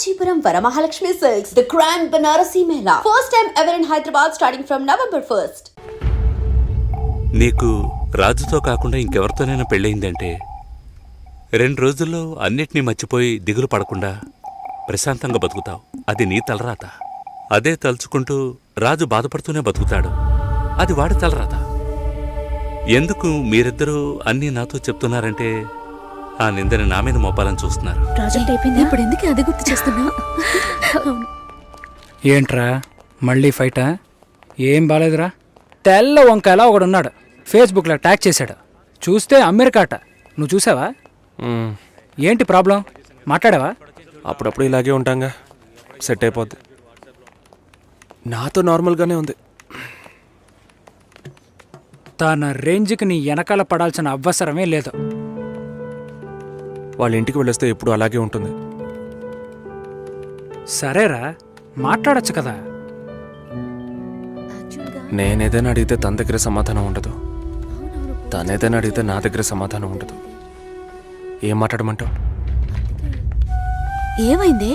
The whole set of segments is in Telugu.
Kanchipuram Varamahalakshmi Silks, the Grand Banarasi Mela. First time ever in Hyderabad starting from November 1st. నీకు రాజుతో కాకుండా ఇంకెవరితోనైనా పెళ్ళయిందంటే 2 రోజుల్లో అన్నిటినీ మర్చిపోయి దిగులు పడకుండా ప్రశాంతంగా బతుకుతావు. అది నీ తలరాత. అదే తలుచుకుంటూ రాజు బాధపడుతూనే బతుకుతాడు. అది వాడి తలరాత. ఎందుకు మీరిద్దరూ అన్నీ నాతో చెప్తున్నారంటే ఆ నిందని నా మీద మోపాలని చూస్తున్నారు. ఇప్పుడు ఎందుకు అది గుర్తు చేస్తున్నా? ఏంట్రా మళ్ళీ ఫైటా? ఏం బాలేదురా. తెల్ల వంకాయలా ఒకడున్నాడు, ఫేస్బుక్లో ట్యాగ్ చేశాడు. చూస్తే అమెరికాట. నువ్వు చూసావా? ఏంటి ప్రాబ్లం? మాట్లాడావా? అప్పుడప్పుడు ఇలాగే ఉంటాంగా, సెట్ అయిపోద్ది. నాతో నార్మల్గానే ఉంది. తన రేంజ్కి నీ వెనకాల పడాల్సిన అవసరమే లేదు. వాళ్ళ ఇంటికి వెళ్ళొస్తే ఎప్పుడు అలాగే ఉంటుంది. సరేరా, మాట్లాడచ్చు కదా. నేనేదైనా అడిగితే తన దగ్గర సమాధానం ఉండదు, తనేదైనా అడిగితే నా దగ్గర సమాధానం ఉండదు. ఏం మాట్లాడమంటావు? ఏమైంది?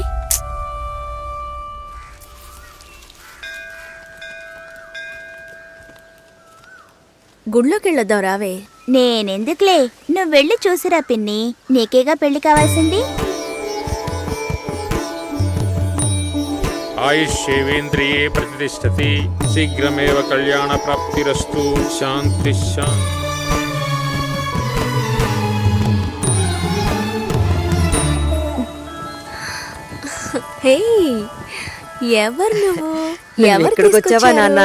గుళ్ళోకి వెళ్ళొద్దాం రావే. నేనెందుకులే, నువ్వు వెళ్ళి చూసిరా పిన్ని, నీకేగా పెళ్లి కావాల్సింది. ఆయుష్యేవేంద్రియే ప్రతిష్టతి, శీఘ్రమేవ కళ్యాణ ప్రాప్తిరస్తు. శాంతి శాంతి. హే, ఎవరు నువ్వు? ఇక్కడికి వచ్చావా నాన్న?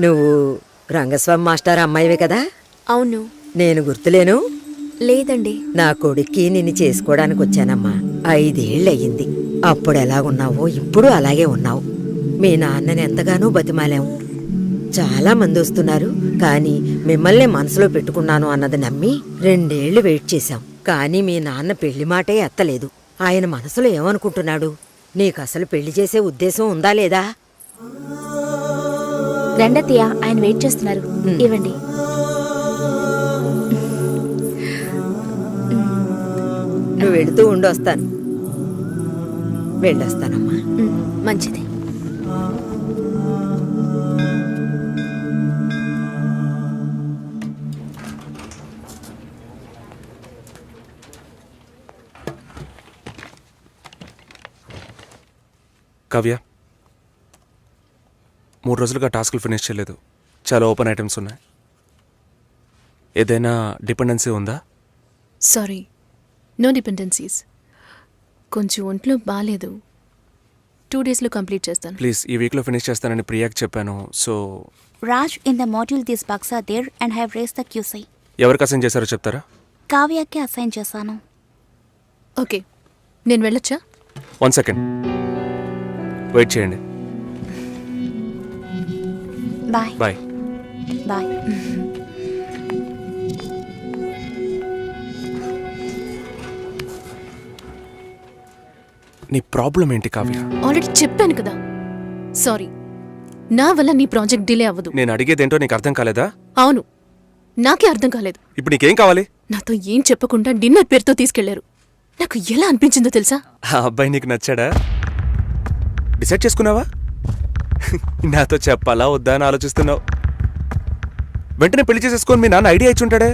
నువ్వు రంగస్వామి మాస్టర్ అమ్మాయివే కదా? అవును. నేను గుర్తులేను? లేదండి. నా కొడుక్కి నిన్ను చేసుకోవడానికి వచ్చానమ్మా. 5 ఏళ్ళయ్యింది. అప్పుడు ఎలాగున్నావో ఇప్పుడు అలాగే ఉన్నావు. మీ నాన్నని ఎంతగానో బతిమాలాం. చాలా మంది వస్తున్నారు, కానీ మిమ్మల్ని మనసులో పెట్టుకున్నాను అన్నది నమ్మి 2 ఏళ్లు వెయిట్ చేశాం. కానీ మీ నాన్న పెళ్లి మాటే ఎత్తలేదు. ఆయన మనసులో ఏమనుకుంటున్నాడు? నీకసలు పెళ్లి చేసే ఉద్దేశం ఉందా లేదా? రండత్తయ్య, ఆయన వెయిట్ చేస్తున్నారు. ఇవ్వండి. నువ్వు వెళుతూ ఉండొస్తాను. వెళ్ళొస్తానమ్మా. మంచిది. కావ్య, 3 రోజులుగా టాస్క్లు ఫినిష్ చేయలేదు. చాలా ఓపెన్ ఐటమ్స్ ఉన్నాయి. ఏదైనా డిపెండెన్సీ ఉందా? Sorry, no dependencies. కొంచెం ఒంట్లో బాగాలేదు. 2 డేస్లో కంప్లీట్ చేస్తాను. ప్లీజ్, ఈ వీక్లో ఫినిష్ చేస్తానని ప్రియాకి చెప్పాను. So Raj, in the module this box are there and have raise the QC. ఎవరికి అసైన్ చేశారో చెప్తారా? కావ్యకి అసైన్ చేశాను. ఓకే, నేను వెళ్ళొచ్చా? 1 సెకండ్ వెయిట్ చేయండి. Bye bye. బాయ్. నీ ప్రాబ్లం ఏంటి కావ్య? ఆల్రెడీ చెప్పాను కదా. సారీ, నా వల్ల నీ ప్రాజెక్ట్ డిలే అవ్వదు. నేను అడిగేదేంటో నీకు అర్థం కాలేదా? అవును, నాకే అర్థం కాలేదు. ఇప్పుడు నీకేం కావాలి? నాతో ఏం చెప్పకుండా డిన్నర్ పేరుతో తీసుకెళ్లారు. నాకు ఎలా అనిపించిందో తెలుసా? ఆ అబ్బాయి నీకు నచ్చాడా? డిసైడ్ చేసుకున్నావా? నాతో చెప్పాలా వద్దా అని ఆలోచిస్తున్నావు. వెంటనే పెళ్లి చేసేసుకొని మీ నాన్న ఐడియా ఇచ్చి ఉంటాడే.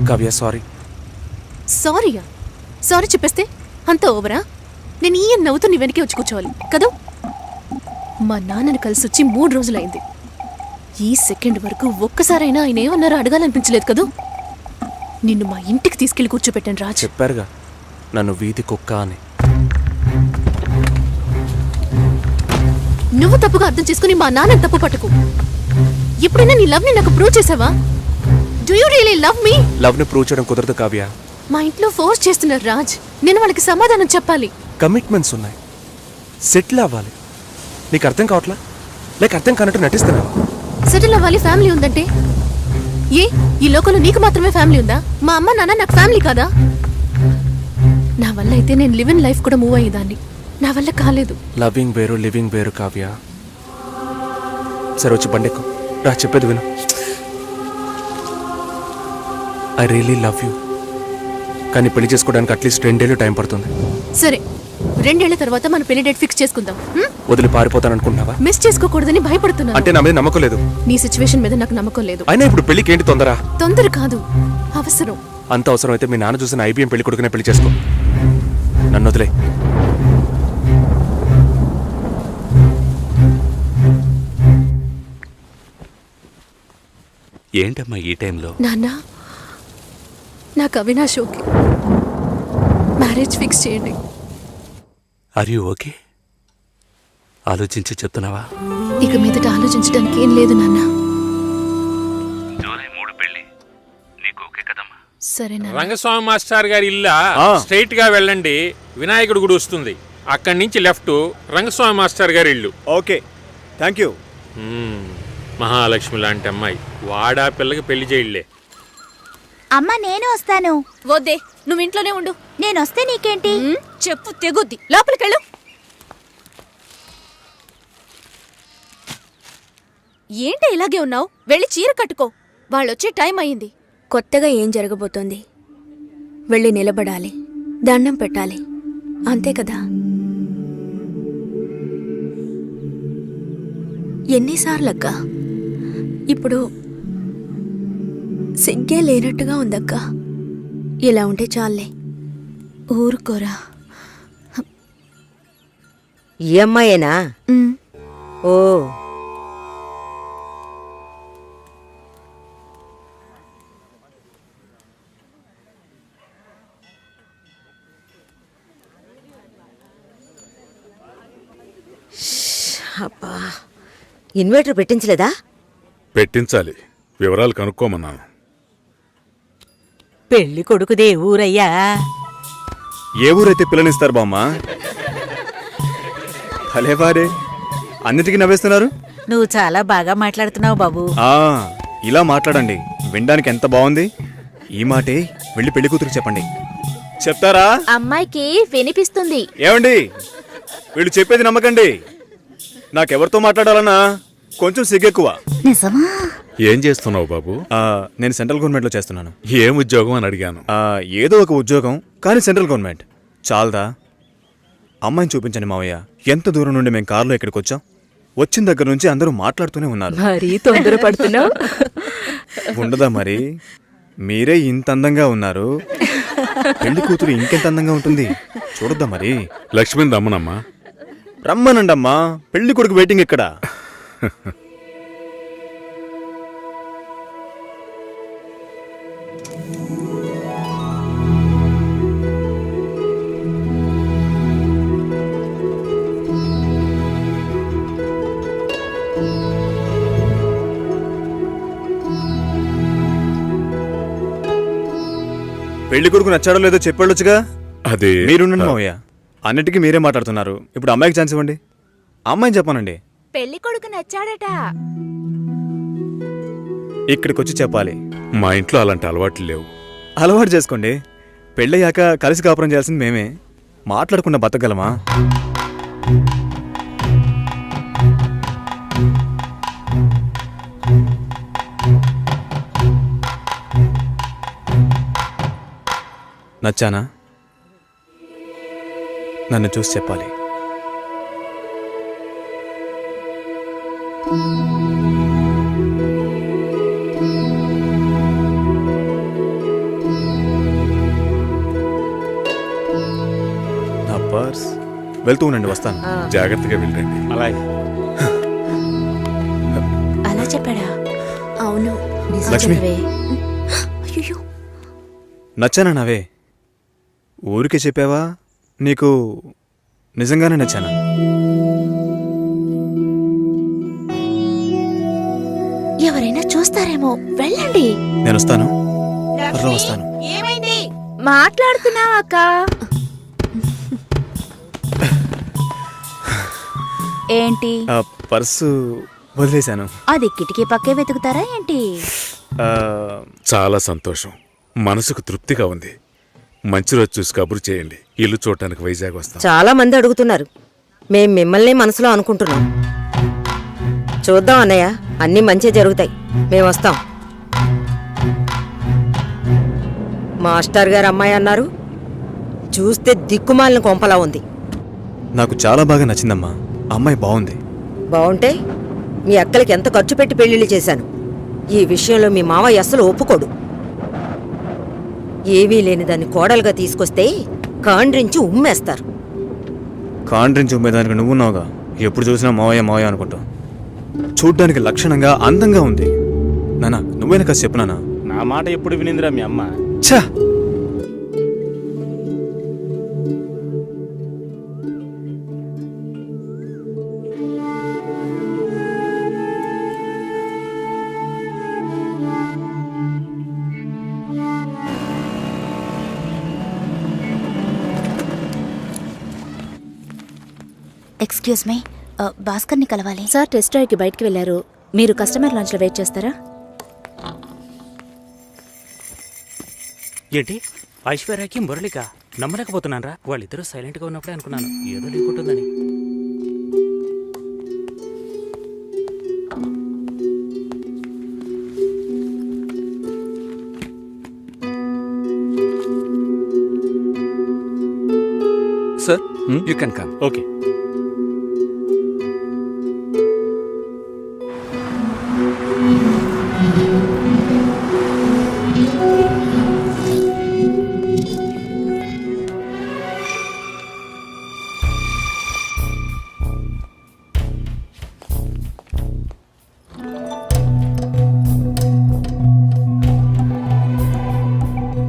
కావ్య, సారీ. సారీయా? సారీ చెప్పేస్తే అంత ఓవరా? నేను ఈ నవ్వుతూ నీ వెనకే వచ్చి కూర్చోవాలి కదా? మా నాన్నని కలిసి వచ్చి 3 రోజులైంది. ఈ సెకండ్ వరకు ఒక్కసారైనా ఆయన ఏమన్నారో అడగాలనిపించలేదు కదూ? నిన్ను మా ఇంటికి తీసుకెళ్లి కూర్చోపెట్టాను రాజ్. చెప్పారుగా నన్ను వీధి కుక్క అని. నువ్వు తప్పుగా అర్థం చేసుకుని మా నాన్నని తప్పు పట్టుకు. ఎప్పుడైనా నీ లవ్ ని నాకు ప్రూవ్ చేసావా? Do you really love me? Love ని ప్రూవ్ చేయడం కుదరదు కావ్య. మా ఇంట్లో ఫోర్స్ చేస్తున్నారు రాజ్. నేను వాళ్ళకి సమాధానం చెప్పాలి. కమిట్మెంట్స్ ఉన్నాయి, సెటిల్ అవ్వాలి. నీకు అర్థం కావట్లా? లేక అర్థం కానట్టు నటిస్తున్నావా? సెటిల్ అవ్వాలి, ఫ్యామిలీ ఉందంటే ఏ ఈ లోకంలో నీకు మాత్రమే ఫ్యామిలీ ఉందా? మా అమ్మ నాన్న నాకు ఫ్యామిలీ కాదా? నా వల్ల అయితే నేను లివ్ ఇన్ లైఫ్ కూడా మూవ్ అయ్యేదాన్ని. నా వల్ల కాలేదు. లవింగ్ వేరు లివింగ్ వేరు కావ్య. సరే వచ్చి బండెక్కు రా, చెప్పేది విను. ఐ రియలీ లవ్ యూ, కానీ పెళ్లి చేసుకోవడానికి అట్లీస్ట్ 2 ఏళ్ళు టైం పడుతుంది. సరే 2 ఏళ్ల తర్వాత మన పెళ్లి డేట్ ఫిక్స్ చేసుకుందాం. వదిలి పారిపోతాను అనుకుంటున్నావా? మిస్ చేసుకోకూడదని భయపడుతున్నాను. అంటే నా మీద నమ్మకం లేదు. నీ సిచ్యువేషన్ మీద నాకు నమ్మకం లేదు. అయినా ఇప్పుడు పెళ్లికి ఏంటి తొందర? తొందర కాదు, అవసరం. అంత అవసరం అయితే మీ నాన్న చూసిన IBM పెళ్లి కొడుకునే పెళ్లి చేసుకో. నన్ను వదిలే. ఏంటమ్మా ఈ టైంలో? నాన్న, నాకు అవినాష్ ఓకే. మ్యారేజ్ ఫిక్స్ చేయండి. Are you okay? ఆలోచించి చెప్తున్నావా? ఇక మీదట ఆలోచించడానికి ఏం లేదు నాన్న. జూలై 3 పెళ్లి, నీకు ఓకే కదమ్మా? సరే నాన్న. రంగస్వామి మాస్టర్ గారి ఇల్లా స్ట్రైట్ గా వెళ్ళండి, వినాయకుడు గుడి వస్తుంది. అక్కడి నుంచి లెఫ్ట్ రంగస్వామి మాస్టర్ గారి ఇల్లు. Okay, thank you. మహాలక్ష్మి లాంటి అమ్మాయి, వాడా పిల్లకి పెళ్లి చేయలే. అమ్మా నేను వస్తాను. వద్దే, నువ్వు ఇంట్లోనే ఉండు. నేను వస్తే నీకేంటి? చెప్పు తెగుద్ది. లోపలికెళ్ళు. ఏంటి ఇలాగే ఉన్నావు? వెళ్ళి చీర కట్టుకో. వాళ్ళొచ్చే టైం అయ్యింది. కొత్తగా ఏం జరగబోతోంది? వెళ్ళి నిలబడాలి, దండం పెట్టాలి, అంతే కదా. ఎన్నిసార్లక్క? ఇప్పుడు సిగ్గే లేనట్టుగా ఉందక్క. ఇలా ఉంటే చాలే. ఊరుకోరా. ఈ అమ్మాయేనా? ఓ, అబ్బా, ఇన్వర్టర్ పెట్టించలేదా? పెట్టించాలి, వివరాలు కనుక్కోమన్నాను. పెళ్లి కొడుకుదే ఊరయ్యా? ఏ ఊరైతే పిల్లనిస్తారు బామ్మ? భలేవారే, అన్నిటికీ నవ్వేస్తున్నారు. నువ్వు చాలా బాగా మాట్లాడుతున్నావు బాబు. ఇలా మాట్లాడండి, వినడానికి ఎంత బాగుంది. ఈ మాటే వెళ్ళి పెళ్లి కూతురికి చెప్పండి. చెప్తారా? అమ్మాయికి వినిపిస్తుంది. ఏమండి, వీళ్ళు చెప్పేది నమ్మకండి. నాకెవరితో మాట్లాడాలన్నా కొంచెం సిగ్గెక్కువ. నిజమా? ఏం చేస్తున్నావు బాబు? నేను సెంట్రల్ గవర్నమెంట్లో చేస్తున్నాను. ఏం ఉద్యోగం అని అడిగాను. ఏదో ఒక ఉద్యోగం, కానీ సెంట్రల్ గవర్నమెంట్. చాలదా? అమ్మాయిని చూపించండి మావయ్య. ఎంత దూరం నుండి మేము కారులో ఇక్కడికి వచ్చాం. వచ్చిన దగ్గర నుంచి అందరూ మాట్లాడుతూనే ఉన్నారు. మరీ తొందరపడుతున్నావు. ఉండదా మరి? మీరే ఇంత అందంగా ఉన్నారు, పెళ్లి కూతురు ఇంకెంత అందంగా ఉంటుంది చూడొద్దా మరి? లక్ష్మిని రమ్మనమ్మా. రమ్మనండమ్మా, పెళ్లి కొడుకు వెయిటింగ్ ఇక్కడ. పెళ్లి కొడుకు నచ్చాడో లేదో చెప్పాడొచ్చుగా. అది మీరుండండి మావయ్య, అన్నిటికీ మీరే మాట్లాడుతున్నారు. ఇప్పుడు అమ్మాయికి ఛాన్స్ ఇవ్వండి. అమ్మాయిని చెప్పానండి. పెళ్లి కొడుకు నచ్చాడట. ఇక్కడికి వచ్చి చెప్పాలి. మా ఇంట్లో అలాంటి అలవాట్లు లేవు. అలవాటు చేసుకోండి. పెళ్ళయ్యాక కలిసి కాపురం చేయాల్సింది మేమే. మాట్లాడకుండా బతకగలమా? నచ్చానా? నన్ను చూసి చెప్పాలి. నా పర్స్. వెళ్తూ ఉండండి, వస్తాను. జాగ్రత్తగా వెళ్ళండి. అలాగే. అలా చెప్పాడా? అవును. లక్ష్మి, అయ్యో, నచ్చానా నావే? ఊరికే చెప్పావా? నీకు నిజంగానే నచ్చానా? ఎవరైనా చూస్తారేమో, వెళ్ళండి. నేను వస్తాను, త్వరలో వస్తాను. ఏమైంది? మాట్లాడుతున్నావా అక్క? ఏంటి? పర్సు వదిలేశాను. అది కిటికీ పక్కే వెతుకుతారా ఏంటి? ఆ, చాలా సంతోషం, మనసుకు తృప్తిగా ఉంది. మంచి రోజు చూసి కబురు చేయండి. ఇల్లు చూడటానికి వైజాగ్ వస్తాం. చాలా మంది అడుగుతున్నారు. మేం మిమ్మల్ని మనసులో అనుకుంటున్నాం. చూద్దాం అన్నయ్య, అన్నీ మంచి జరుగుతాయి. మేము వస్తాం. మాస్టర్ గారు అమ్మాయి అన్నారు, చూస్తే దిక్కుమాలిన కొంపలా ఉంది. నాకు చాలా బాగా నచ్చిందమ్మా. అమ్మాయి బాగుంది. బాగుంటే మీ అక్కలకి ఎంత ఖర్చు పెట్టి పెళ్లిళ్ళు చేశాను. ఈ విషయంలో మీ మావయ్య అస్సలు ఒప్పుకోడు. ఏవీ లేని దాన్ని కోడలుగా తీసుకొస్తే కాండ్రించి ఉమ్మేస్తారు. కాండ్రించి ఉమ్మేదానికి నువ్వున్నావుగా. ఎప్పుడు చూసినా మావయ్య మావయ్య అనుకుంటావు. చూడ్డానికి లక్షణంగా అందంగా ఉంది. నానా నువ్వేనా కాస్త చెప్పు నానా. నా మాట ఎప్పుడు వినిందిరా మీ అమ్మ? ఛా, ఎక్స్క్యూజ్ మీ, భాస్కర్ని కలవాలి. సార్ టెస్ట్ డ్రైవ్కి బయటికి వెళ్ళారు. మీరు కస్టమర్ లాంచ్లో వెయిట్ చేస్తారా? ఏంటి ఐశ్వర్యకి మురళిక నమ్మలేకపోతున్నానరా. వాళ్ళిద్దరూ సైలెంట్గా ఉన్నప్పుడే అనుకున్నాను ఏదో లింక్ ఉంటుందని. Sir you can come. Okay.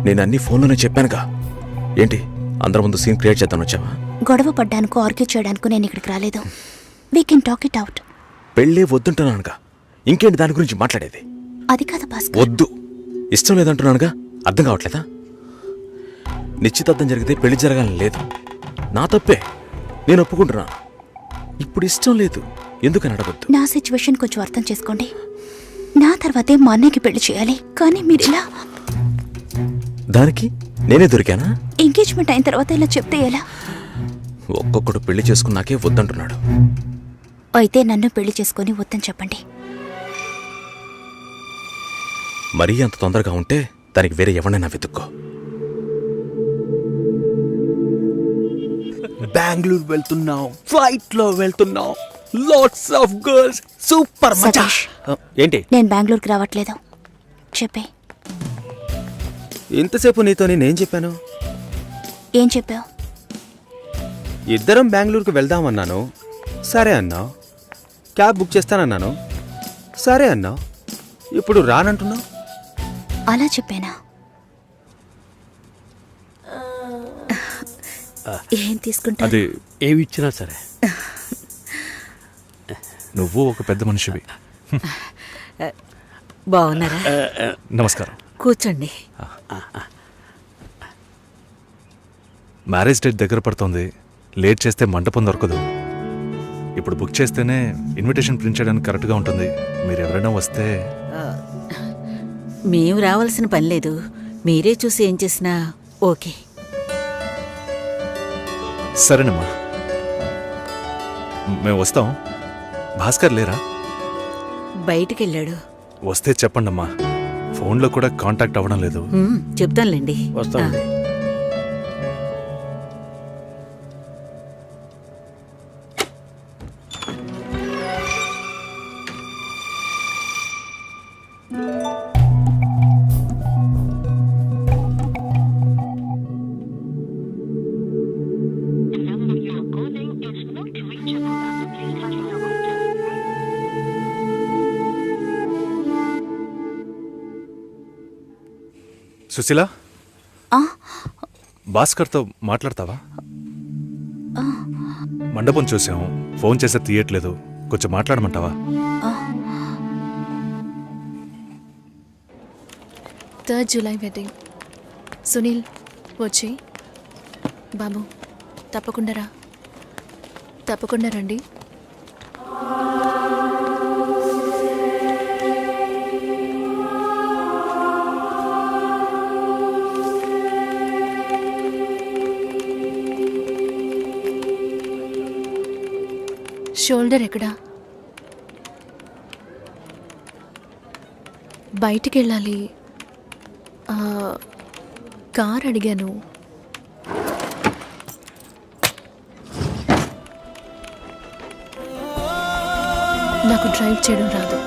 నేను అన్ని ఫోన్లోనే చెప్పానుగా. ఏంటి అందరి ముందు సీన్ క్రియేట్ చేద్దాం వచ్చావా? గొడవ పడ్డానుకో, ఆర్గ్యూ చేయడానికి నేను ఇక్కడికి రాలేదు. We can talk it out. పెళ్ళే వద్దుంటున్నానుగా, ఇంకేంటి దాని గురించి మాట్లాడేది? అది కాదు భాస్కర్. వద్దు, ఇష్టం లేదంటున్నానుగా. అర్థం కావట్లేదా? నిశ్చితార్థం జరిగితే పెళ్లి జరగాలని లేదు. నా తప్పే, నేను ఒప్పుకుంటున్నా. ఇప్పుడు ఇష్టం లేదు, ఎందుకని అడగొద్దు. నా సిచ్యువేషన్ కొంచెం అర్థం చేసుకోండి. నా తర్వాతే మా అన్నయ్యకి పెళ్లి చేయాలి, కానీ మీరు ఇలా దానికి నేనే దొరికానా? ఎంగేజ్మెంట్ అయిన తర్వాత ఇలా చెప్తే ఎలా? ఒక్కొక్కడు పెళ్లి చేసుకున్నాకే వద్దంటున్నాడు. అయితే నన్ను పెళ్లి చేసుకొని వద్దని చెప్పండి. మరీ అంత తొందరగా ఉంటే దానికి వేరే ఎవరినైనా వెతుక్కో. బెంగళూరు వెళ్తున్నావు, ఫ్లైట్ లో వెళ్తున్నావు, లాట్స్ ఆఫ్ గర్ల్స్, సూపర్ మజా. సతీష్, ఏంటి నేను బెంగళూరుకి రావట్లేదు. చెప్పే. ఇంతసేపు నీతో నేనేం చెప్పాను? ఏం చెప్పావు? ఇద్దరం బెంగళూరుకు వెళ్దామన్నాను, సరే అన్నావు. క్యాబ్ బుక్ చేస్తానన్నాను, సరే అన్నావు. ఇప్పుడు రానంటున్నావు. అలా చెప్పానా? ఏం తీసుకుంటా? అది ఏమి ఇచ్చినా సరే. నువ్వు ఒక పెద్ద మనిషివి. బాగున్నారా? నమస్కారం. కూర్చోండి. మ్యారేజ్ డేట్ దగ్గర పడుతోంది. లేట్ చేస్తే మంటపం దొరకదు. ఇప్పుడు బుక్ చేస్తేనే ఇన్విటేషన్ ప్రింట్ చేయడానికి కరెక్ట్గా ఉంటుంది. మీరు ఎవరైనా వస్తే. మేము రావాల్సిన పని లేదు, మీరే చూసి ఏం చేసినా ఓకే. సరేనమ్మా, మేము వస్తాం. భాస్కర్ లేరా? బయటికెళ్ళాడు. వస్తే చెప్పండమ్మా. ఫోన్లో కూడా కాంటాక్ట్ అవ్వడం లేదు. చెప్తానులేండి. వస్తాను. సుశీల, భాస్కర్తో మాట్లాడతావా? మండపం చూసాం, ఫోన్ చేస్తే తీయట్లేదు. కొంచెం మాట్లాడమంటావా? 3rd July wedding. సునీల్ వచ్చి. బాబు తప్పకుండా రండి. షోల్డర్ ఎక్కడా? బయటికి వెళ్ళాలి. కార్ అడిగాను. నాకు డ్రైవ్ చేయడం రాదు.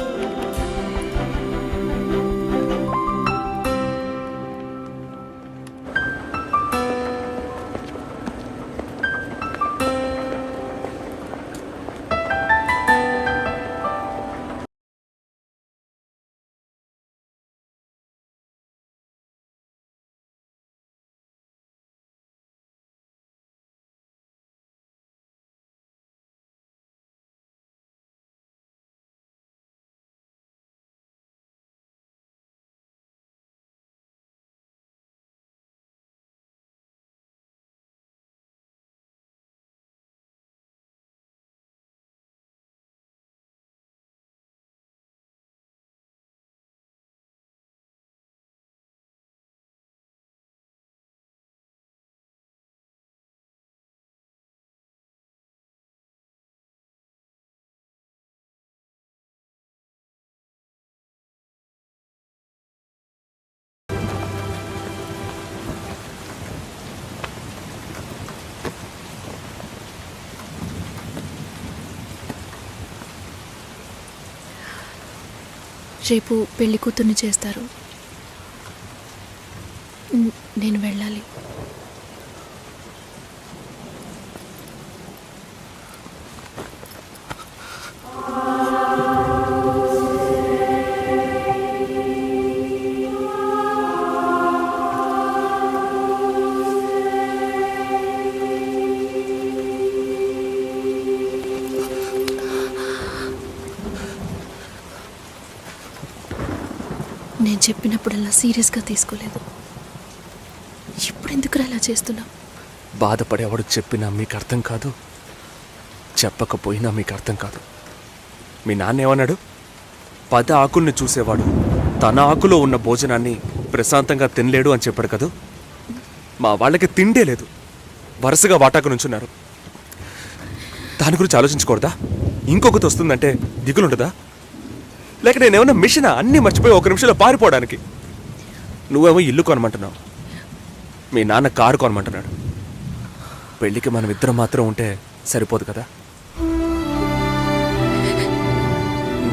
రేపు పెళ్లి కూతుర్ని చేస్తారు. నేను వెళ్ళాలి. నేను చెప్పినప్పుడల్లా సీరియస్గా తీసుకోలేదు. ఇప్పుడు ఎందుకు అలా చేస్తున్నా? బాధపడేవాడు చెప్పినా మీకు అర్థం కాదు, చెప్పకపోయినా మీకు అర్థం కాదు. మీ నాన్న ఏమన్నాడు? 10 ఆకుల్ని చూసేవాడు తన ఆకులో ఉన్న భోజనాన్ని ప్రశాంతంగా తినలేడు అని చెప్పాడు కదా. మా వాళ్ళకి తిండే లేదు, వరుసగా వాటాకు నుంచున్నారు. దాని గురించి ఆలోచించకూడదా? ఇంకొకటి వస్తుందంటే దిగులుంటుందా? లేక నేనేమన్నా మిషనా అన్నీ మర్చిపోయి 1 నిమిషంలో పారిపోవడానికి? నువ్వేమో ఇల్లు కొనమంటున్నావు, మీ నాన్న కారు కొనమంటున్నాడు. పెళ్ళికి మనం ఇద్దరం మాత్రం ఉంటే సరిపోదు కదా.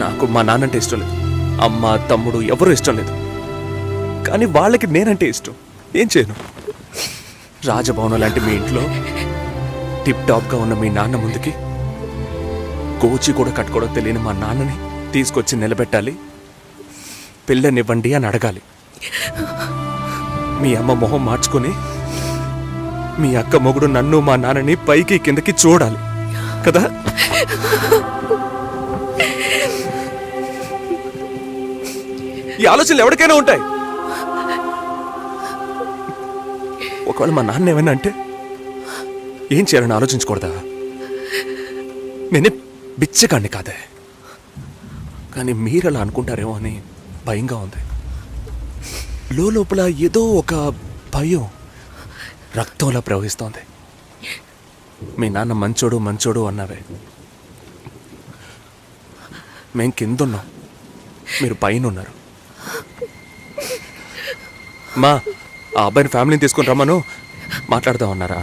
నాకు మా నాన్నంటే ఇష్టం లేదు, అమ్మ తమ్ముడు ఎవరూ ఇష్టం లేదు. కానీ వాళ్ళకి నేనంటే ఇష్టం. ఏం చేయను? రాజభవనం లాంటి మీ ఇంట్లో టిప్ టాప్గా ఉన్న మీ నాన్న ముందుకి కోచి కూడా కట్టుకోవడం తెలియని మా నాన్నని తీసుకొచ్చి నిలబెట్టాలి, పిల్లనివ్వండి అని అడగాలి. మీ అమ్మ మొహం మార్చుకొని మీ అక్క మొగుడు నన్ను మా నాన్నని పైకి కిందకి చూడాలి కదా. ఈ ఆలోచనలు ఎవరికైనా ఉంటాయి. ఒకవేళ మా నాన్న ఏమైనా అంటే ఏం చేయాలని ఆలోచించకూడదా? నేనే బిచ్చగాడిని కాదే, కానీ మీరు అలా అనుకుంటారేమో అని భయంగా ఉంది. లోపల ఏదో ఒక భయం రక్తంలా ప్రవహిస్తోంది. మీ నాన్న మంచోడు మంచోడు అన్నావే, మేం కిందున్నాం, మీరు పైన ఉన్నారు. మా ఆ అబ్బాయిని ఫ్యామిలీని తీసుకుని రమ్మను, మాట్లాడదాం అన్నారా?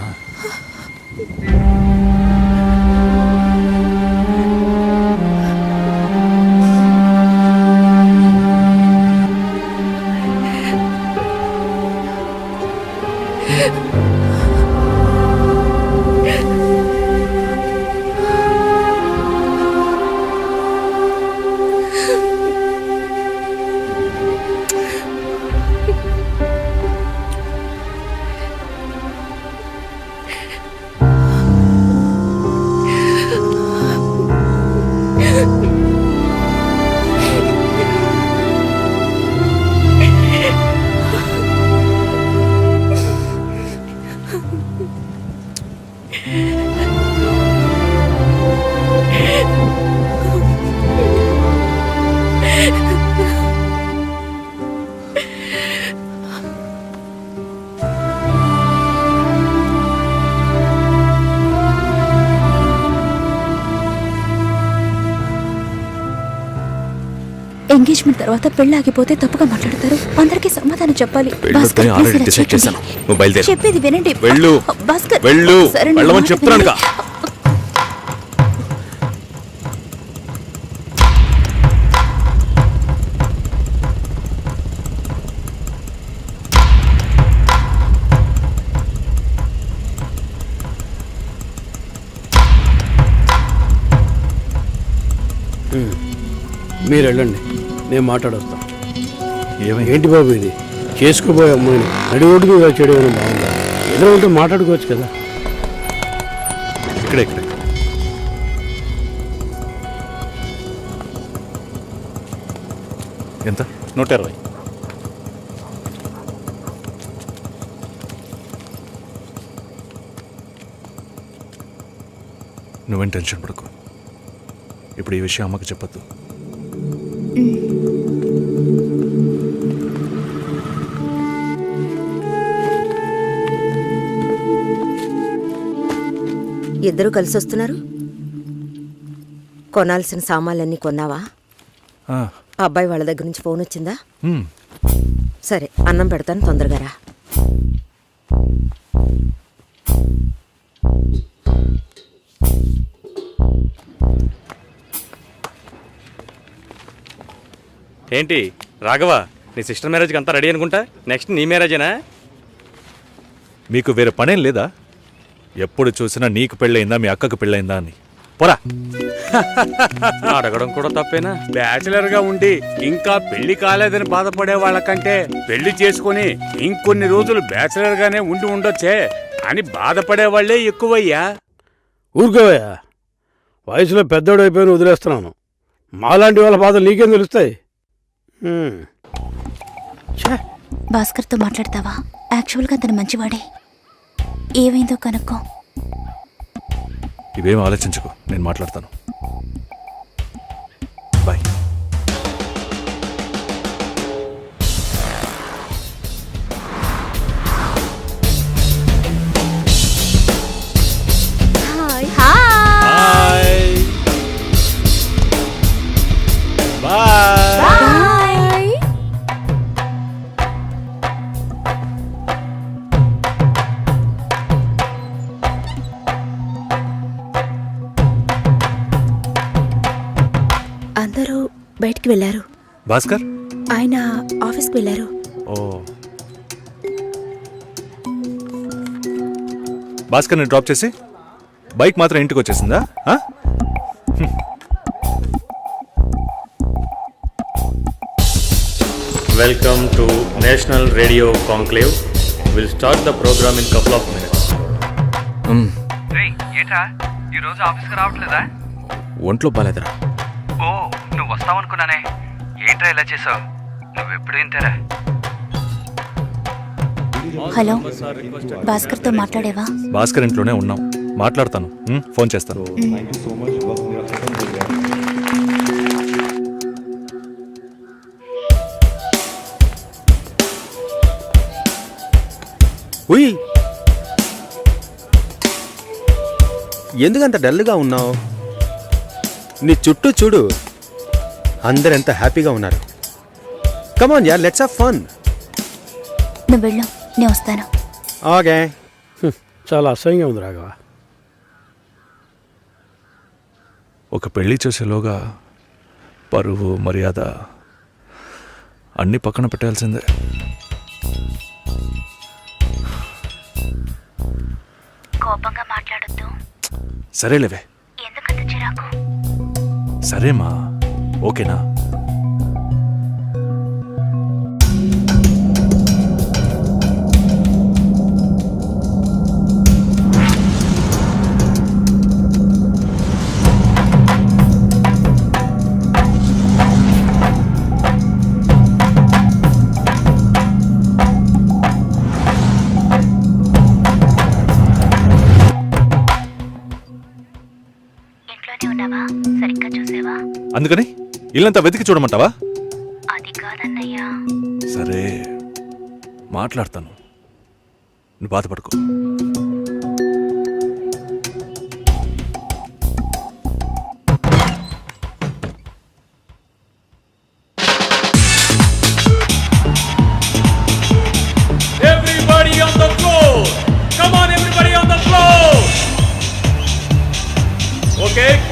ఎంగేజ్మెంట్ తర్వాత పెళ్లి ఆగిపోతే తప్పుగా మాట్లాడతారు. అందరికీ సమాధానం చెప్పాలి. భాస్కర్, పెళ్ళొద్దని ఆల్రెడీ please ఇలా డిసైడ్ చేయకండి. చేశాను. నువ్వు బయలుదేరు. చెప్పేది వినండి. వెళ్ళు. భాస్కర్, వెళ్ళు. సరే, నా వెళ్ళమని మాట చెప్తున్నానుగా. వినండి. మీరు వెళ్ళండి, నేను మాట్లాడొస్తాను. ఏమైంది? ఏంటి బాబు ఇది? చేసుకోబోయే అమ్మాయిని నడి రోడ్డు మీద చేయడం ఏమైనా బాగుందా? ఏదో ఉంటే మాట్లాడుకోవచ్చు కదా. ఇక్కడే ఇక్కడే. ఎంత? 120. నువ్వేం టెన్షన్ పడకు. ఇప్పుడు ఈ విషయం అమ్మకు చెప్పొద్దు. ఇద్దరు కలిసి వస్తున్నారు. కొనాల్సిన సామాన్లన్నీ కొన్నావా? ఆ, అబ్బాయి వాళ్ళ దగ్గర నుంచి ఫోన్ వచ్చిందా? హ్మ్. సరే, అన్నం పెడతాను, తొందరగా రా. ఏంటి రాఘవ, నీ సిస్టర్ మ్యారేజ్కి అంతా రెడీ అనుకుంటా? నెక్స్ట్ నీ మ్యారేజేనా? మీకు వేరే పనేం లేదా? ఎప్పుడు చూసినా నీకు పెళ్ళయిందా, మీ అక్కకు పెళ్ళయిందా అని. పోరా. అడగడం కూడా తప్పేనా? బ్యాచిలర్ గా ఉండి ఇంకా పెళ్లి కాలేదని బాధపడే వాళ్ళకంటే పెళ్లి చేసుకుని ఇంకొన్ని రోజులు బ్యాచిలర్ గానే ఉండి ఉండొచ్చే అని బాధపడే వాళ్లే ఎక్కువయ్యా. ఊరుకోవయ్యా, వయసులో పెద్దోడు అయిపోయిన వదిలేస్తున్నాను. మాలాంటి వాళ్ళ బాధలు నీకేం తెలుస్తాయి? భాస్కర్తో మాట్లాడతావా? యాక్చువల్గా అతను మంచివాడే. ఏమైందో కనుక్కో. ఇవేం ఆలోచించుకో, నేను మాట్లాడతాను. బాయ్. అందరూ బయటికి వెళ్ళారు. భాస్కర్? ఆయన ఆఫీస్కి వెళ్ళారు. ఓ, భాస్కర్ని డ్రాప్ చేసి బైక్ మాత్రం ఇంటికి వచ్చేసిందా? ఆ? Welcome to national radio conclave. Will start the programme in couple of minutes. ఏంట్రా ఈరోజు ఆఫీస్కి రావట్లేదా? ఒంట్లో బాలేదురా. ఓ, నువ్వు వస్తావనుకున్నానే. ఏంట్రా ఇలా చేసావు? నువ్వెప్పుడు ఇంతేరా? హలో, భాస్కర్తో మాట్లాడేవా? భాస్కర్ ఇంట్లోనే ఉన్నాం, మాట్లాడతాను. ఫోన్ చేస్తాను. ఉయ్, ఎందుకంత డల్గా ఉన్నావు? నీ చుట్టూ చూడు, అందరెంత హ్యాపీగా ఉన్నారు. కమాన్ యార్, లెట్స్ హావ్ ఫన్. నువ్వు వెళ్ళు, నేను వస్తాను. ఓకే. చాలా అసహ్యంగా ఉంది రాఘవ. ఒక పెళ్లి చేసేలోగా పరువు మర్యాద అన్నీ పక్కన పెట్టాల్సిందే. కోపంగా మాట్లాడొద్దు. సరేలేవే. ఎందుకంత చిరాకు? సరేమా, ఓకేనా? సరిగ్గా చూసావా? అందుకని ఇల్లంతా వెతికి చూడమంటావా? అది కాదన్నయ్యా. సరే, మాట్లాడతాను, నువ్వు బాధపడుకో.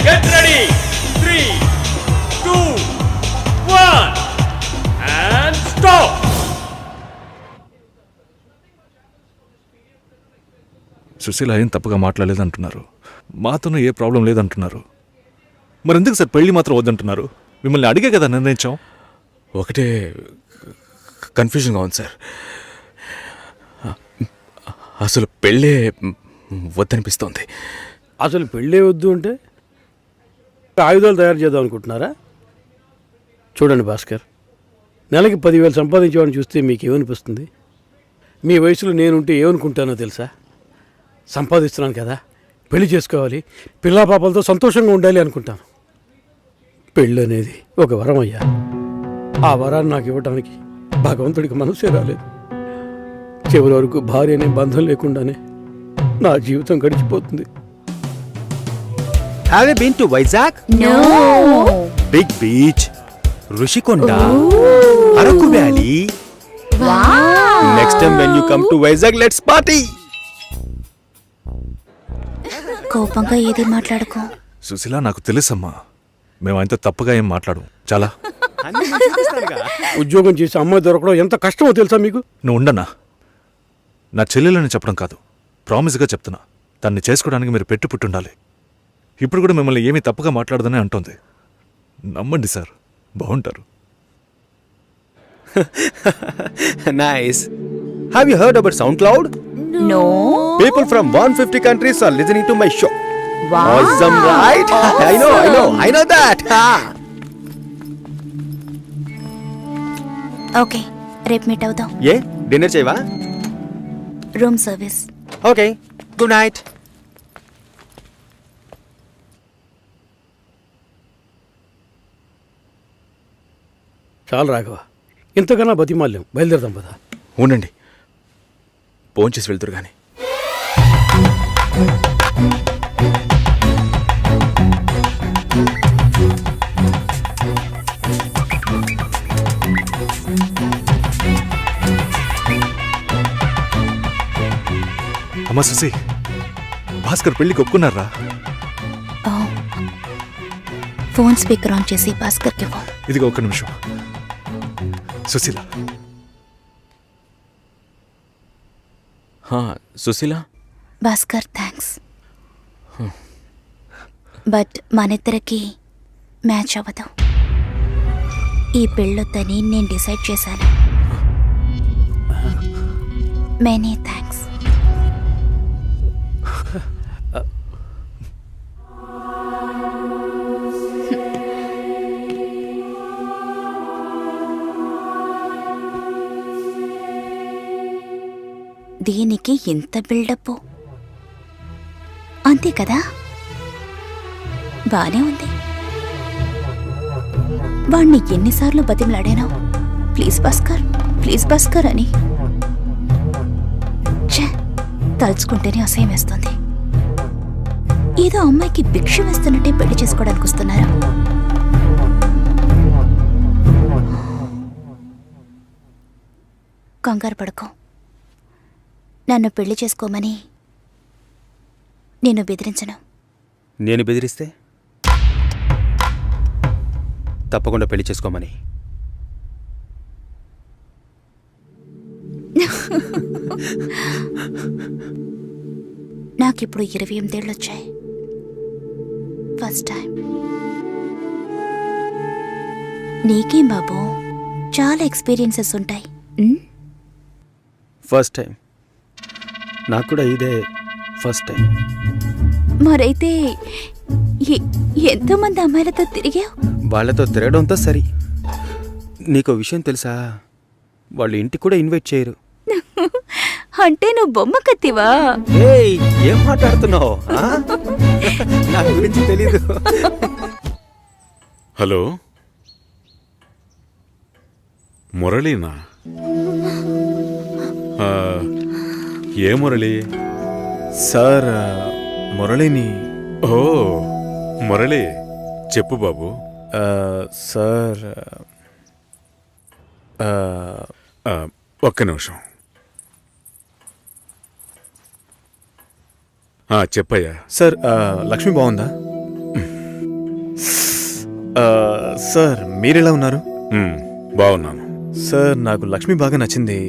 Get ready 3 2 1 and stop. Sushila ఏం తప్పుగా మాట్లాడలేదంటున్నారు, మాతోనూ ఏ ప్రాబ్లం లేదంటున్నారు. మరి ఎందుకు సార్ పెళ్లి మాత్రం వద్దంటున్నారు? మిమ్మల్ని అడిగే కదా నిర్ణయించాం. ఒకటే కన్ఫ్యూజన్గా ఉంది సార్. అసలు పెళ్ళే వద్దనిపిస్తోంది. అసలు పెళ్ళే వద్దు అంటే ఆయుధాలు తయారు చేద్దాం అనుకుంటున్నారా? చూడండి భాస్కర్, నెలకి 10,000 సంపాదించేవాడిని చూస్తే మీకు ఏమనిపిస్తుంది? మీ వయసులో నేనుంటే ఏమనుకుంటానో తెలుసా? సంపాదిస్తున్నాను కదా, పెళ్లి చేసుకోవాలి, పిల్లా పాపలతో సంతోషంగా ఉండాలి అనుకుంటాను. పెళ్ళి అనేది ఒక వరం అయ్యా. ఆ వరాన్ని నాకు ఇవ్వడానికి భగవంతుడికి మనసే రాలేదు. చివరి వరకు భార్య అనే బంధం లేకుండానే నా జీవితం గడిచిపోతుంది. Have you been to Vizag? No. Big beach, Rushikonda, Araku Valley. Wow. Next time when you come to Vizag, let's party. కోపంగా ఏది మాట్లాడుకో. సుశీల నాకు తెలుసమ్మా, మేము ఆయనతో తప్పుగా ఏం మాట్లాడు. చాలా ఉద్యోగం చేసి అమ్మాయి దొరకడం ఎంత కష్టమో తెలుసా మీకు? నువ్వు ఉండనా? నా చెల్లెలని చెప్పడం కాదు, ప్రామిస్గా చెప్తున్నా, తన్ని చేసుకోవడానికి మీరు పెట్టి పుట్టుండాలి. ఇప్పుడు కూడా మిమ్మల్ని ఏమీ తప్పుగా మాట్లాడదని అంటోంది. నమ్మండి సార్, బాగుంటారు. Nice. Have you heard about SoundCloud? No. People from 150 countries are listening to my show. Wow. Awesome, right? I know that. Okay, రేపు మీట్ అవుదాం. ఏ డిన్నర్ చేయవా? Room service. Okay, good night. చాలు రాఘవ, ఇంతకన్నా బతిమాల్యం. బయలుదేరదాం పదా. ఉండండి, ఫోన్ చేసి వెళ్తురు కానీ. అమ్మా సుశీ, భాస్కర్ పెళ్ళికి ఒప్పుకున్నారా? ఫోన్ స్పీకర్ ఆన్ చేసి భాస్కర్కి ఫోన్. ఇదిగో ఒక్క నిమిషం. సుశీల, సుశీల. భాస్కర్ థ్యాంక్స్, బట్ మనిద్దరికి మ్యాచ్ అవ్వదు. ఈ పెళ్ళొద్దని నేను డిసైడ్ చేశాను. Many thanks. దీనికి ఇంత బిల్డప్ అంతే కదా? బానే ఉంది. వాణ్ణి ఎన్నిసార్లు బతిమలాడాను, ప్లీజ్ భాస్కర్, ప్లీజ్ భాస్కర్ అని. తలుచుకుంటేనే అసహ్యం వేస్తుంది. ఏదో అమ్మాయికి భిక్ష వేస్తున్నట్టే పెళ్లి చేసుకోవడానికి వస్తున్నారా? కంగారు పడుకో. నన్ను పెళ్లి చేసుకోమని నేను బెదిరించను. నేను బెదిరిస్తే తప్పకుండా పెళ్లి చేసుకోమని. నాకిప్పుడు 28 ఏళ్ళు వచ్చాయి. First time. నీకేం బాబు, చాలా ఎక్స్పీరియన్సెస్ ఉంటాయి. First time. నాకు కూడా ఇదే ఫస్ట్ టైం. మరైతే ఎంతోమంది అమ్మాయిలతో తిరిగావు? వాళ్ళతో తిరగడంతో సరి. నీకో విషయం తెలుసా? వాళ్ళు ఇంటికి కూడా ఇన్వైట్ చేయరు. అంటే నువ్వు బొమ్మ కత్తివా? ఏయ్, ఏం మాట్లాడుతున్నావు? నా గురించి తెలీదు. హలో, మురళీనా? ఏ మురళి? సార్, మురళిని. ఓ మురళి, చెప్పు బాబు. సార్, ఒక్క నిమిషం. చెప్పయ్యా. సార్, లక్ష్మి బాగుందా? సార్ మీరెలా ఉన్నారు? బాగున్నాను. సార్ నాకు లక్ష్మి బాగా నచ్చింది,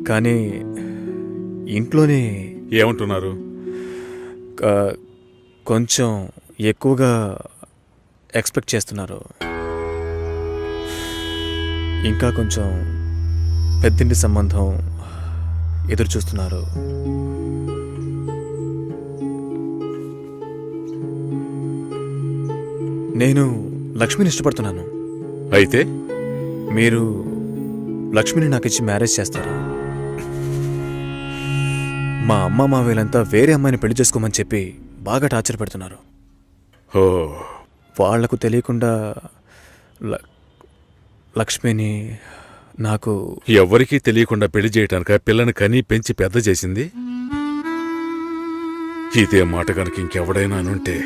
కానీ ఇంట్లోనే ఏమంటున్నారు? కొంచెం ఎక్కువగా ఎక్స్పెక్ట్ చేస్తున్నారు. ఇంకా కొంచెం పెద్దింటి సంబంధం ఎదురు చూస్తున్నారు. నేను లక్ష్మిని ఇష్టపడుతున్నాను. అయితే మీరు లక్ష్మిని నాకు ఇచ్చి మ్యారేజ్ చేస్తారు. మా అమ్మ మావేలంతా వేరే అమ్మాయిని పెళ్లి చేసుకోమని చెప్పి బాగా టార్చర్ పెడుతున్నారు. ఓ, వాళ్లకు తెలియకుండా లక్ష్మిని నాకు ఎవ్వరికీ తెలియకుండా పెళ్లి చేయటానిక పిల్లని కని పెంచి పెద్ద చేసింది? ఇదే మాట కనుక ఇంకెవడైనా అనుంటే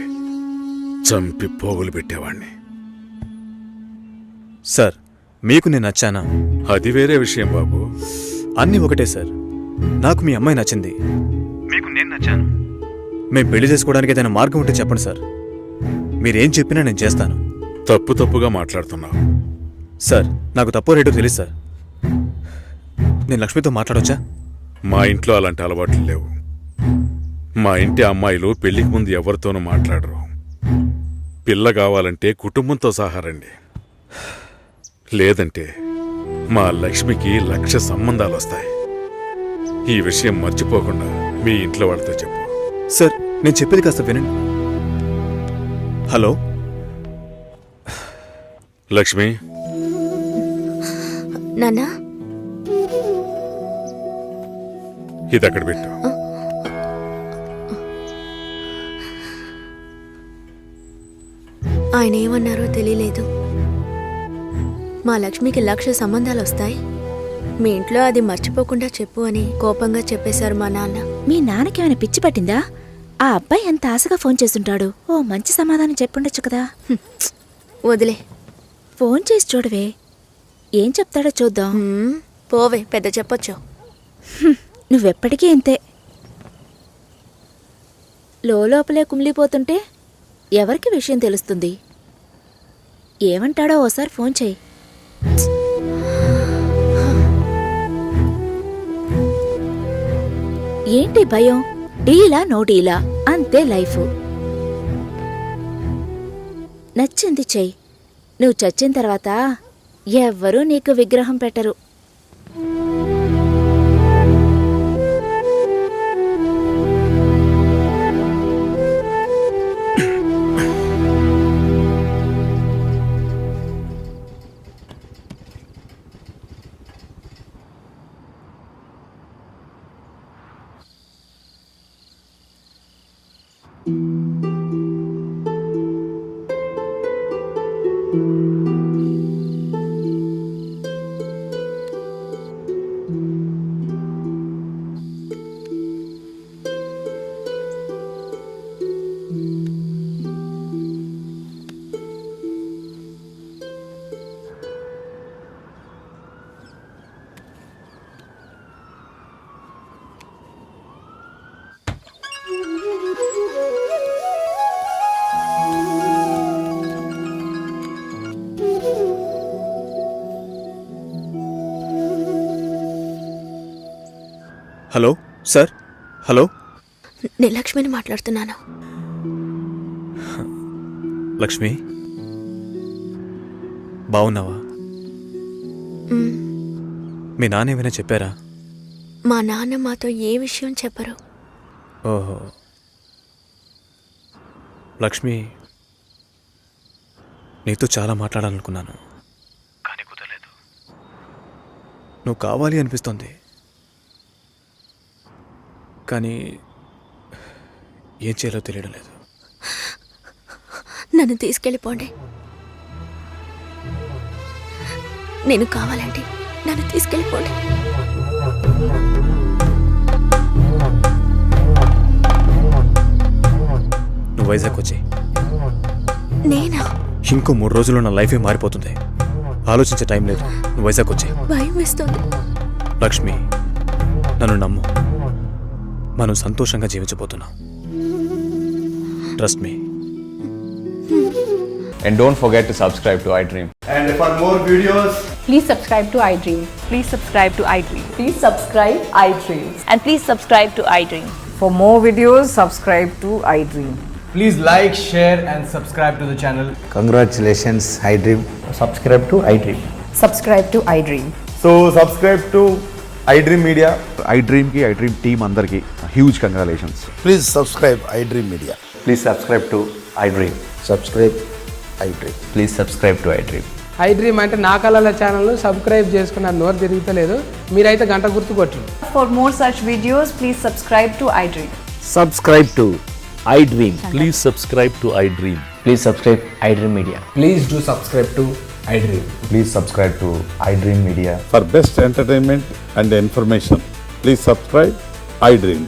చంపి పోగులు పెట్టేవాణ్ణి. సార్ మీకు నేను నచ్చానా? అది వేరే విషయం బాబు. అన్నీ ఒకటే సార్. నాకు మీ అమ్మాయి నచ్చింది, మీకు నేను నచ్చాను. మేము పెళ్లి చేసుకోవడానికి ఏదైనా మార్గం ఉంటే చెప్పండి సార్. మీరేం చెప్పినా నేను చేస్తాను. తప్పుగా మాట్లాడుతున్నావు. సార్ నాకు తప్పో రేటో తెలుసు సార్. నేను లక్ష్మితో మాట్లాడొచ్చా? మా ఇంట్లో అలాంటి అలవాట్లు లేవు. మా ఇంటి అమ్మాయిలు పెళ్లికి ముందు ఎవరితోనూ మాట్లాడరు. పిల్ల కావాలంటే కుటుంబంతో సహా రండి, లేదంటే మా లక్ష్మికి 1,00,000 సంబంధాలు వస్తాయి. ఈ విషయం మర్చిపోకుండా మీ ఇంట్లో వాళ్ళతో చెప్పు. సార్ నేను చెప్పేది కాస్త వినండి. హలో లక్ష్మి. నాన్నా, ఇది అక్కడ పెట్టు. ఆయన ఏమన్నారో తెలియలేదు. మా లక్ష్మికి 1,00,000 సంబంధాలు వస్తాయి, మీ ఇంట్లో అది మర్చిపోకుండా చెప్పు అని కోపంగా చెప్పేశారు మా నాన్న. మీ నాన్నకేమైనా పిచ్చి పట్టిందా? ఆ అబ్బాయి ఎంత ఆశగా ఫోన్ చేస్తుంటాడు. ఓ మంచి సమాధానం చెప్పుండొచ్చు కదా. వదిలే, ఫోన్ చేసి చూడవే, ఏం చెప్తాడో చూద్దాం. పోవే, పెద్ద చెప్పొచ్చు. నువ్వెప్పటికీ ఇంతే. లోపలే కుమిలిపోతుంటే ఎవరికి విషయం తెలుస్తుంది? ఏమంటాడో ఓసారి ఫోన్ చేయి. ఏంటి భయం? డీలా నో డీలా అంతే లైఫ్. నచ్చింది చెయ్యి. నువ్వు చచ్చిన తర్వాత ఎవ్వరూ నీకు విగ్రహం పెట్టరు. Hello sir. హలో, నేను లక్ష్మిని మాట్లాడుతున్నాను. లక్ష్మి బావున్నావా? మీ నాన్న ఏమైనా చెప్పారా? మా నాన్న మాతో ఏ విషయం చెప్పరు. ఓహో, లక్ష్మి నీతో చాలా మాట్లాడాలనుకున్నాను, కానీ కుదరలేదు. నువ్వు కావాలి అనిపిస్తోంది, కానీ ఏం చేయాలో తెలియడం లేదు. నన్ను తీసుకెళ్ళిపోండి. నేను కావాలంటే నన్ను తీసుకెళ్ళిపోండి. నువ్వు వైజాగ్ వచ్చి. నేనా? ఇంకో 3 రోజుల్లో నా లైఫే మారిపోతుంది. ఆలోచించే టైం లేదు. నువ్వు వైజాగ్ వచ్చి. భయం వేస్తుంది. లక్ష్మి నన్ను నమ్ము, మనం సంతోషంగా జీవించబోతున్నాం. Trust me. And don't forget to subscribe to iDream. And for more videos, Please subscribe to iDream. Please subscribe to iDream. Please subscribe iDream. And please subscribe to iDream. For more videos, subscribe to iDream. Please like, share and subscribe to the channel. Congratulations, iDream. Subscribe to iDream. Subscribe to iDream. so subscribe to iDream Media. iDream కి iDream టీమ్ అందరికి huge congratulations. Please subscribe iDream Media. Please subscribe to iDream. Subscribe iDream. Please subscribe to iDream. iDream అంటే నా కళల ఛానల్ సబ్స్క్రైబ్ చేసుకున్నారు, నోరు తిరుగుతలేదు. మీరైతే గంట గుర్తు కొట్టండి. For more such videos, please subscribe to iDream. Subscribe to iDream. Please subscribe to iDream. Please subscribe iDream Media. Please do subscribe to iDream. Please subscribe to iDream Media. For best entertainment and information please subscribe iDream.